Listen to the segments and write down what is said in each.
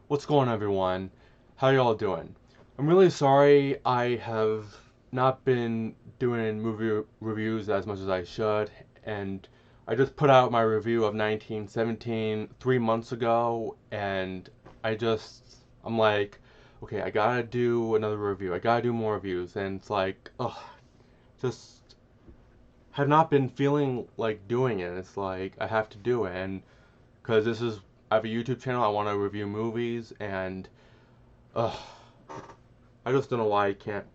What's going on, everyone? How y'all doing? I'm really sorry I have not been doing movie reviews as much as I should, and I just put out my review of 1917 3 months ago, and I'm like, okay, I gotta do another review. I gotta do more reviews, and it's like, ugh, just have not been feeling like doing it. It's like I have to do it, and because I have a YouTube channel, I want to review movies, and ugh, I just don't know why I can't.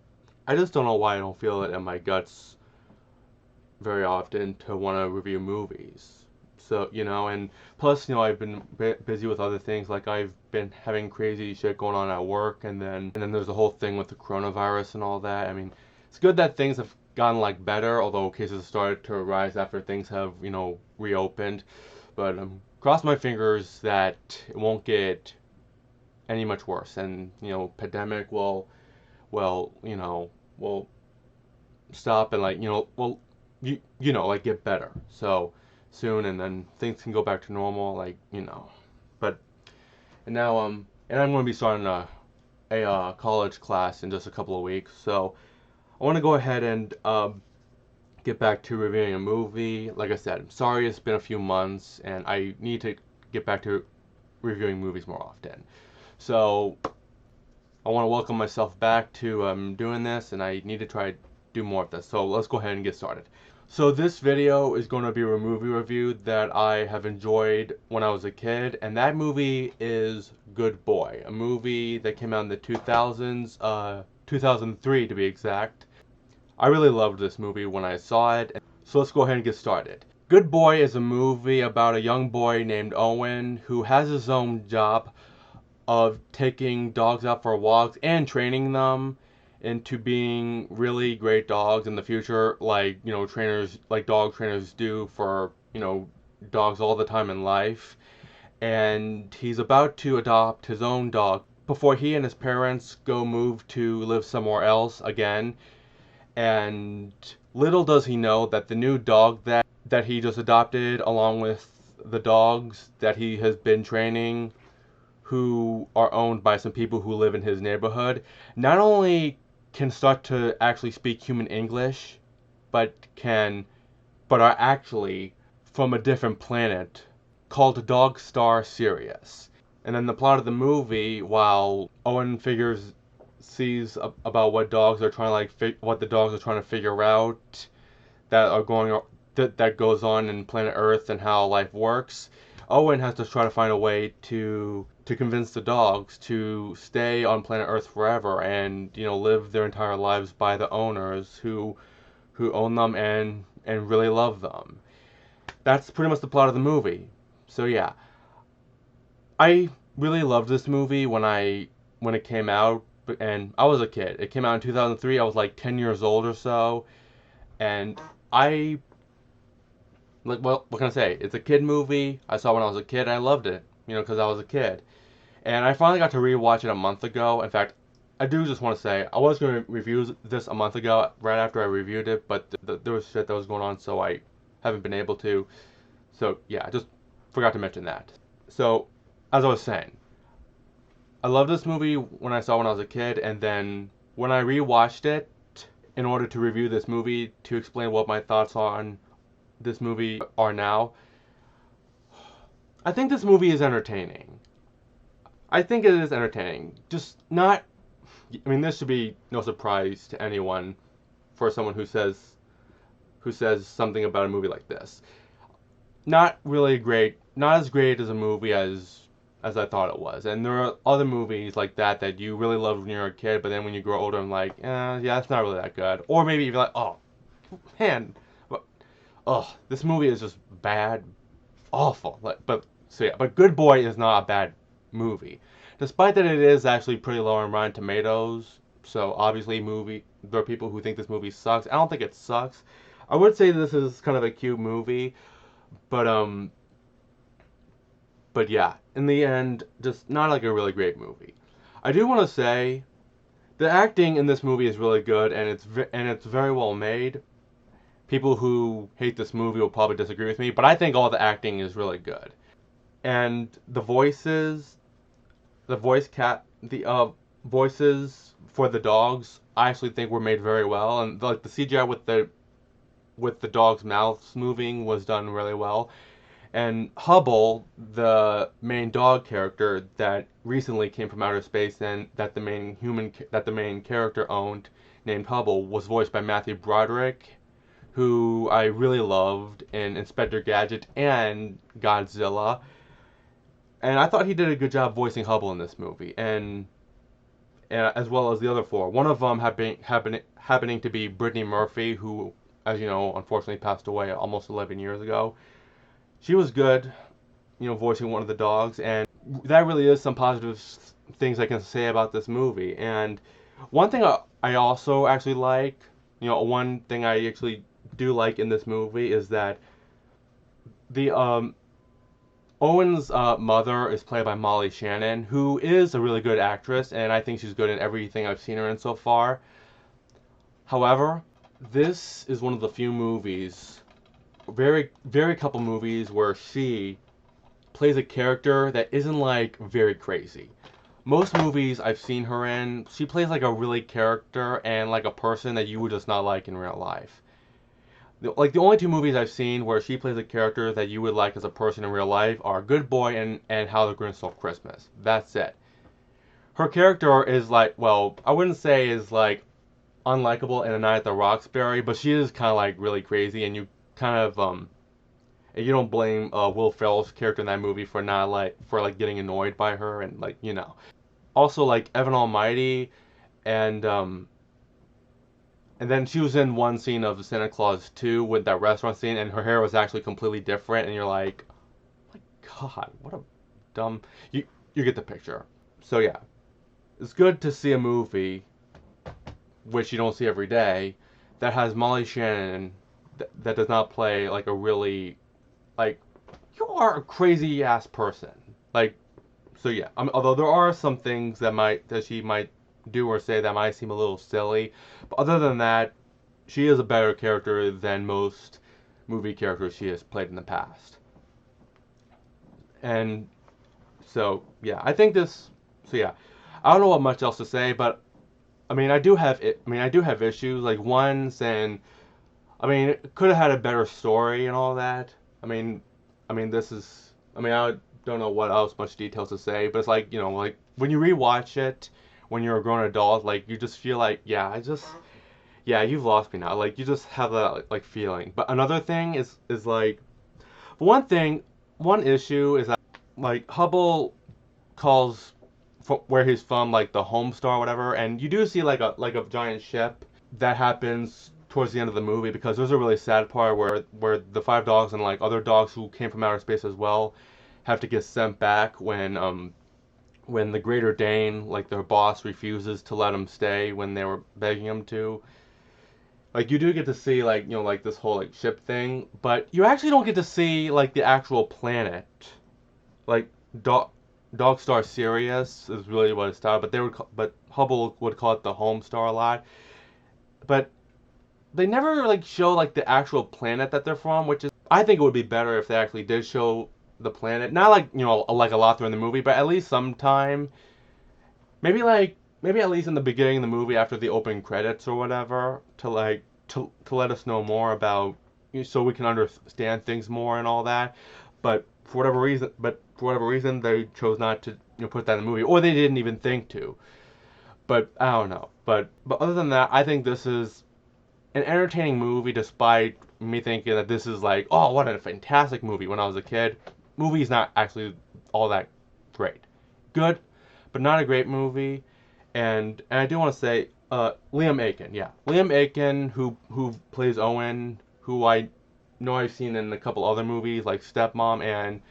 I just don't know why I don't feel it in my guts very often to want to review movies. So, and plus, I've been busy with other things. Like I've been having crazy shit going on at work, and then there's the whole thing with the coronavirus and all that. I mean, it's good that things have gotten like better, although cases have started to rise after things have, reopened. But cross my fingers that it won't get any much worse, and pandemic will stop and like get better so soon, and then things can go back to normal, but and now and I'm going to be starting a college class in just a couple of weeks, so I want to go ahead and get back to reviewing a movie. Like I said, I'm sorry it's been a few months, and I need to get back to reviewing movies more often. So I want to welcome myself back to doing this, and I need to try to do more of this. So let's go ahead and get started. So this video is going to be a movie review that I have enjoyed when I was a kid, and that movie is Good Boy, a movie that came out in the 2000s, 2003 to be exact. I really loved this movie when I saw it, so let's go ahead and get started. Good Boy is a movie about a young boy named Owen who has his own job of taking dogs out for walks and training them into being really great dogs in the future, like, trainers, like dog trainers do for, dogs all the time in life. And he's about to adopt his own dog before he and his parents go move to live somewhere else again. And little does he know that the new dog that he just adopted, along with the dogs that he has been training, who are owned by some people who live in his neighborhood, not only can start to actually speak human English, but are actually from a different planet called Dog Star Sirius. And then the plot of the movie, while Owen sees about what dogs are trying to what the dogs are trying to figure out that are going that goes on in planet Earth and how life works, Owen has to try to find a way to convince the dogs to stay on planet Earth forever and live their entire lives by the owners who own them and really love them. That's pretty much the plot of the movie. So yeah, I really loved this movie when it came out, and I was a kid. It came out in 2003. I was like 10 years old or so, and I what can I say? It's a kid movie. I saw it when I was a kid, and I loved it. Because I was a kid. And I finally got to rewatch it a month ago. In fact, I do just want to say I was going to review this a month ago, right after I reviewed it, but there was shit that was going on, so I haven't been able to. So yeah, I just forgot to mention that. So, as I was saying, I loved this movie when I was a kid, and then when I rewatched it in order to review this movie to explain what my thoughts on this movie are now, I think this movie is entertaining. I think it is entertaining. Just not. I mean, this should be no surprise to anyone for someone who says something about a movie like this. Not really great. Not as great as a movie as I thought it was. And there are other movies like that you really loved when you were a kid, but then when you grow older, I'm like, yeah, it's not really that good. Or maybe you're like, oh, man, this movie is just bad, awful. But Good Boy is not a bad movie, despite that it is actually pretty low on Rotten Tomatoes. So obviously, there are people who think this movie sucks. I don't think it sucks. I would say this is kind of a cute movie, but yeah, in the end, just not like a really great movie. I do want to say the acting in this movie is really good, and it's very well made. People who hate this movie will probably disagree with me, but I think all the acting is really good. And the voices for the dogs I actually think were made very well, and like the CGI with the dogs' mouths moving was done really well. And Hubble, the main dog character that recently came from outer space and that the main character owned, named Hubble, was voiced by Matthew Broderick, who I really loved in Inspector Gadget and Godzilla. And I thought he did a good job voicing Hubble in this movie, and as well as the other four. One of them happening to be Brittany Murphy, who, as you know, unfortunately passed away almost 11 years ago. She was good, voicing one of the dogs, and that really is some positive things I can say about this movie. And one thing I also actually like, one thing I actually do like in this movie is that the Owen's mother is played by Molly Shannon, who is a really good actress, and I think she's good in everything I've seen her in so far. However, this is one of the few movies, very, very couple movies, where she plays a character that isn't like very crazy. Most movies I've seen her in, she plays like a really character and like a person that you would just not like in real life. Like the only two movies I've seen where she plays a character that you would like as a person in real life are Good Boy and How the Grinch Stole Christmas. That's it. Her character is like, well, I wouldn't say is like unlikable in A Night at the Roxbury, but she is kind of like really crazy, and you kind of and you don't blame Will Ferrell's character in that movie for not like getting annoyed by her, and like Also like Evan Almighty, and and then she was in one scene of Santa Claus 2 with that restaurant scene, and her hair was actually completely different, and you're like, oh my God, what a dumb. You get the picture. So yeah, it's good to see a movie, which you don't see every day, that has Molly Shannon that does not play like a really like you are a crazy ass person. Like, so yeah. Although there are some things that she might do or say that might seem a little silly, but other than that, she is a better character than most movie characters she has played in the past. And so yeah, I think this. So yeah, I don't know what much else to say, but I do have issues. Like one saying, it could have had a better story and all that. I mean, this is. I don't know what else much details to say, but it's like like when you rewatch it, when you're a grown adult, like you just feel like, yeah, you've lost me now. Like you just have that like feeling. But another thing is like, one issue is that like Hubble calls where he's from like the home star or whatever, and you do see like a giant ship that happens towards the end of the movie, because there's a really sad part where the five dogs and like other dogs who came from outer space as well have to get sent back when the Greater Dane, like their boss, refuses to let them stay when they were begging him to. Like you do get to see like like this whole like ship thing, but you actually don't get to see like the actual planet. Like Dog Star Sirius is really what it's styled, but Hubble would call it the home star a lot. But they never like show like the actual planet that they're from, which is, I think it would be better if they actually did show the planet. Not like like a lot during the movie, but at least sometime. Maybe at least in the beginning of the movie after the opening credits or whatever, to like to let us know more about, so we can understand things more and all that. But for whatever reason they chose not to put that in the movie, or they didn't even think to. But I don't know. But other than that, I think this is an entertaining movie, despite me thinking that this is like, oh, what a fantastic movie when I was a kid. Movie's not actually all that great. Good, but not a great movie. And I do want to say, Liam Aiken, yeah, Liam Aiken, who plays Owen, who I know I've seen in a couple other movies like Stepmom and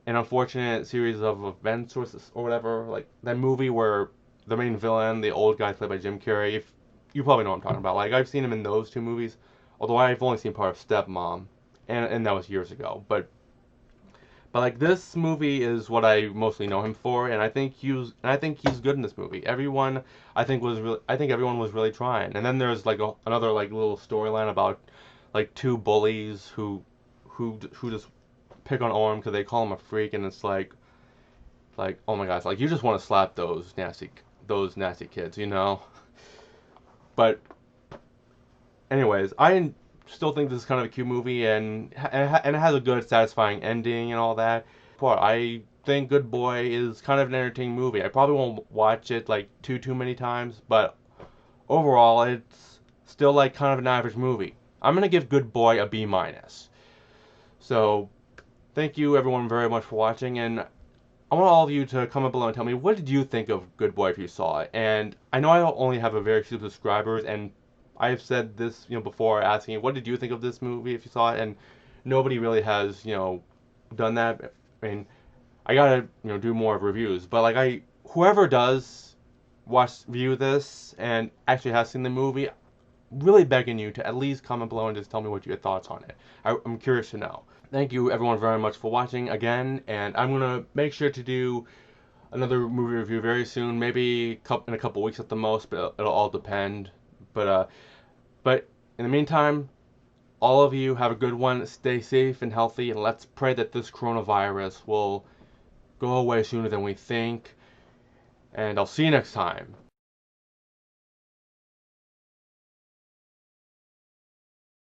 An Unfortunate Series of Events or whatever, like that movie where the main villain, the old guy played by Jim Carrey. If you probably know what I'm talking about. Like I've seen him in those two movies, although I've only seen part of Stepmom, and that was years ago. But like this movie is what I mostly know him for, and I think he's good in this movie. I think everyone was really trying. And then there's like another like little storyline about like two bullies who just pick on Owen because they call him a freak, and it's like Like, oh my gosh, like you just want to slap those nasty kids, you know. But anyways, still think this is kind of a cute movie, and it has a good, satisfying ending and all that. But I think Good Boy is kind of an entertaining movie. I probably won't watch it like too many times, but overall, it's still like kind of an average movie. I'm gonna give Good Boy a B minus. So, thank you everyone very much for watching, and I want all of you to comment below and tell me what did you think of Good Boy if you saw it. And I know I only have a very few subscribers, and I've said this, before, asking what did you think of this movie if you saw it, and nobody really has, done that. I mean, I gotta, do more reviews, but like whoever does view this and actually has seen the movie, really begging you to at least comment below and just tell me what your thoughts on it. I'm curious to know. Thank you everyone very much for watching again, and I'm gonna make sure to do another movie review very soon, maybe in a couple weeks at the most, but it'll all depend. But in the meantime, all of you have a good one. Stay safe and healthy, and let's pray that this coronavirus will go away sooner than we think. And I'll see you next time.